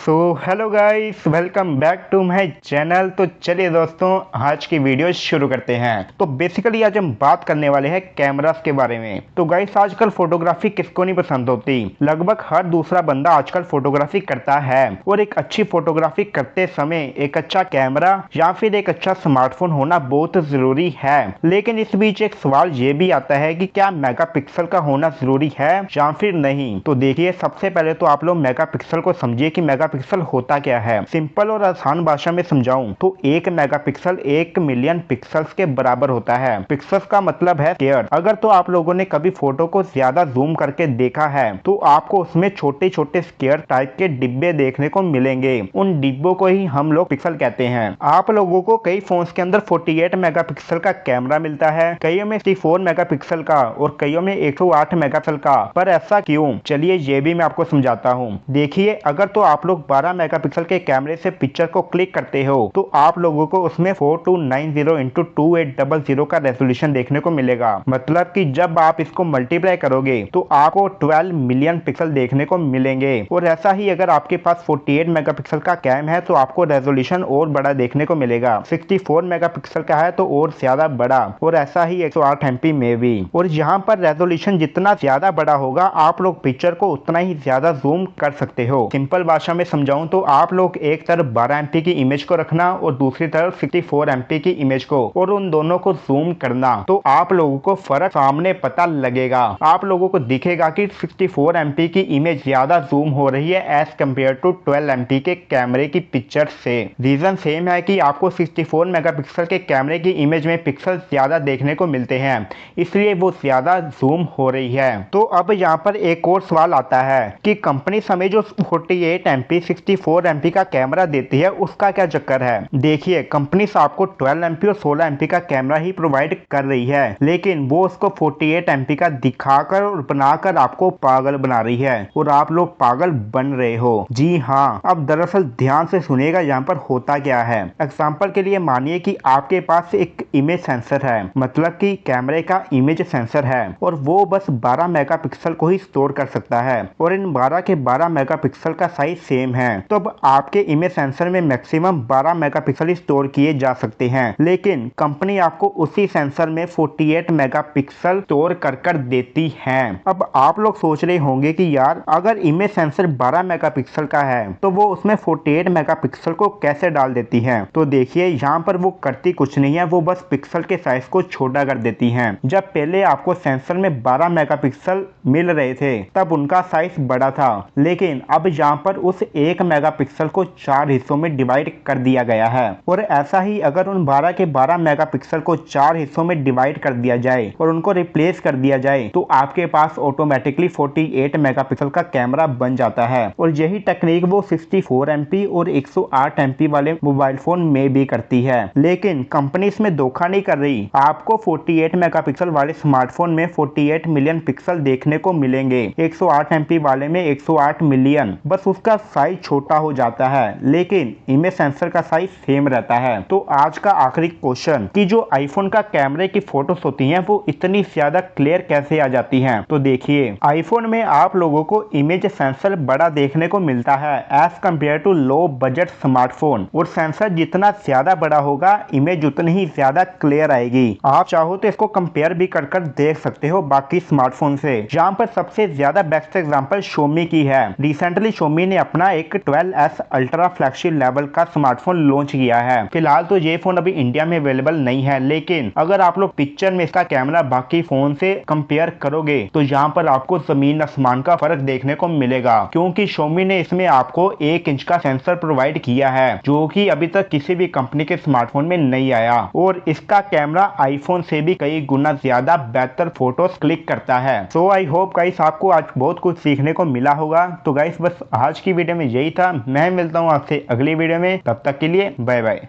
So hello guys, welcome back to my channel. तो चलिए दोस्तों, आज की वीडियो शुरू करते हैं। तो बेसिकली आज हम बात करने वाले हैं कैमरास के बारे में। तो गाइस, आजकल फोटोग्राफी किसको नहीं पसंद होती। लगभग हर दूसरा बंदा आजकल फोटोग्राफी करता है और एक अच्छी फोटोग्राफी करते समय एक अच्छा कैमरा या फिर एक अच्छा स्मार्टफोन होना बहुत जरूरी है। लेकिन इस बीच एक सवाल ये भी आता है कि क्या मेगापिक्सल का होना जरूरी है या फिर नहीं। तो देखिए, सबसे पहले तो आप लोग मेगापिक्सल को समझिए कि मेगापिक्सल होता क्या है। सिंपल और आसान भाषा में समझाऊं तो एक मेगापिक्सल 1 मिलियन पिक्सल्स के बराबर होता है। पिक्सल्स का मतलब है स्क्वायर। अगर तो आप लोगों ने कभी फोटो को ज्यादा जूम करके देखा है तो आपको उसमें छोटे छोटे स्क्वायर टाइप के डिब्बे देखने को मिलेंगे। उन डिब्बों को ही हम लोग पिक्सल कहते हैं। आप लोगों को कई फोन्स के अंदर 48 मेगापिक्सल का कैमरा मिलता है, कईयों में 64 मेगापिक्सल का और कईयों में 108 मेगापिक्सल का। पर ऐसा क्यों, चलिए ये भी मैं आपको समझाता हूँ। देखिए, अगर तो आप लोग 12 मेगापिक्सल के कैमरे से पिक्चर को क्लिक करते हो तो आप लोगों को उसमें 4290x2800 का रेजोल्यूशन देखने को मिलेगा। मतलब कि जब आप इसको मल्टीप्लाई करोगे तो आपको 12 मिलियन पिक्सल देखने को मिलेंगे। और ऐसा ही अगर आपके पास 48 मेगापिक्सल का कैम है तो आपको रेजोल्यूशन और बड़ा देखने को मिलेगा। 64 मेगापिक्सल का है तो और ज्यादा बड़ा, और ऐसा ही 108 MP में भी। और यहाँ पर रेजोल्यूशन जितना ज्यादा बड़ा होगा आप लोग पिक्चर को उतना ही ज्यादा जूम कर सकते हो। सिंपल भाषा में समझाऊं तो आप लोग एक तरफ 12 MP की इमेज को रखना और दूसरी तरफ 64 MP की इमेज को, और उन दोनों को जूम करना, तो आप लोगों को फर्क सामने पता लगेगा। आप लोगों को दिखेगा कि 64 MP की इमेज ज्यादा जूम हो रही है एज कम्पेयर टू 12 MP के कैमरे की पिक्चर से। रीजन सेम है कि आपको 64 मेगापिक्सल के कैमरे की इमेज में पिक्सल ज्यादा देखने को मिलते हैं, इसलिए वो ज्यादा जूम हो रही है। तो अब यहाँ पर एक और सवाल आता है कि कंपनी हमें जो 48 MP 64 MP का कैमरा देती है उसका क्या चक्कर है। देखिए, कंपनी आपको 12 MP और 16 MP का कैमरा ही प्रोवाइड कर रही है, लेकिन वो उसको 48 MP का दिखाकर और बनाकर आपको पागल बना रही है, और आप लोग पागल बन रहे हो। जी हाँ, अब दरअसल ध्यान से सुनिएगा यहाँ पर होता क्या है। एग्जाम्पल के लिए मानिए कि आपके पास एक इमेज सेंसर है, मतलब कि कैमरे का इमेज सेंसर है, और वो बस 12 मेगापिक्सल को ही स्टोर कर सकता है, और इन 12 के 12 मेगापिक्सल का साइज सेम है। तो अब आपके इमेज सेंसर में मैक्सिमम 12 मेगापिक्सल ही स्टोर किए जा सकते हैं, लेकिन कंपनी आपको उसी सेंसर में 48 मेगापिक्सल स्टोर कर देती है। अब आप लोग सोच रहे होंगे कि यार, अगर इमेज सेंसर 12 मेगापिक्सल का है तो वो उसमें 48 मेगापिक्सल को कैसे डाल देती है। तो देखिए, यहाँ पर वो करती कुछ नहीं है, वो बस पिक्सल के साइज को छोटा कर देती है। जब पहले आपको सेंसर में 12 मेगापिक्सल मिल रहे थे तब उनका साइज बड़ा था, लेकिन अब यहाँ पर उस 1 मेगापिक्सल को 4 हिस्सों में डिवाइड कर दिया गया है। और ऐसा ही अगर उन 12 के 12 मेगापिक्सल को 4 हिस्सों में डिवाइड कर दिया जाए और उनको रिप्लेस कर दिया जाए तो आपके पास ऑटोमेटिकली 48 मेगापिक्सल का कैमरा बन जाता है। और यही टेक्निक वो 64 MP और 108 MP वाले मोबाइल फोन में भी करती है, लेकिन कंपनी इसमें धोखा नहीं कर रही। आपको 48 मेगापिक्सल वाले स्मार्टफोन में 48 मिलियन पिक्सल देखने को मिलेंगे, 108 MP वाले में 108 मिलियन, बस उसका साइज छोटा हो जाता है, लेकिन इमेज सेंसर का साइज सेम रहता है। तो आज का आखिरी क्वेश्चन कि जो आईफोन का कैमरे की फोटोज होती हैं वो इतनी ज्यादा क्लियर कैसे आ जाती हैं। तो देखिए, आईफोन में आप लोगों को इमेज सेंसर बड़ा देखने को मिलता है as compare to low budget smartphone, और सेंसर जितना ज्यादा बड़ा होगा इमेज उतनी ही ज्यादा क्लियर आएगी। आप चाहो तो इसको कंपेयर भी कर देख सकते हो बाकी स्मार्टफोन से। यहाँ पर सबसे ज्यादा बेस्ट एग्जांपल Xiaomi की है। रिसेंटली Xiaomi ने अपना एक 12S अल्ट्रा फ्लैगशिप लेवल का स्मार्टफोन लॉन्च किया है। फिलहाल तो ये फोन अभी इंडिया में अवेलेबल नहीं है, लेकिन अगर आप लोग पिक्चर में इसका कैमरा बाकी फोन से कंपेयर करोगे तो यहाँ पर आपको जमीन आसमान का फर्क देखने को मिलेगा, क्योंकि Xiaomi ने इसमें आपको 1 इंच का सेंसर प्रोवाइड किया है जो कि अभी तक किसी भी कंपनी के स्मार्टफोन में नहीं आया, और इसका कैमरा आईफोन से भी कई गुना ज्यादा बेहतर फोटोज क्लिक करता है। सो आई होप गाइस, आपको आज बहुत कुछ सीखने को मिला होगा। तो गाइस, बस आज की वीडियो में यही था। मैं मिलता हूँ आपसे अगली वीडियो में, तब तक के लिए बाय बाय।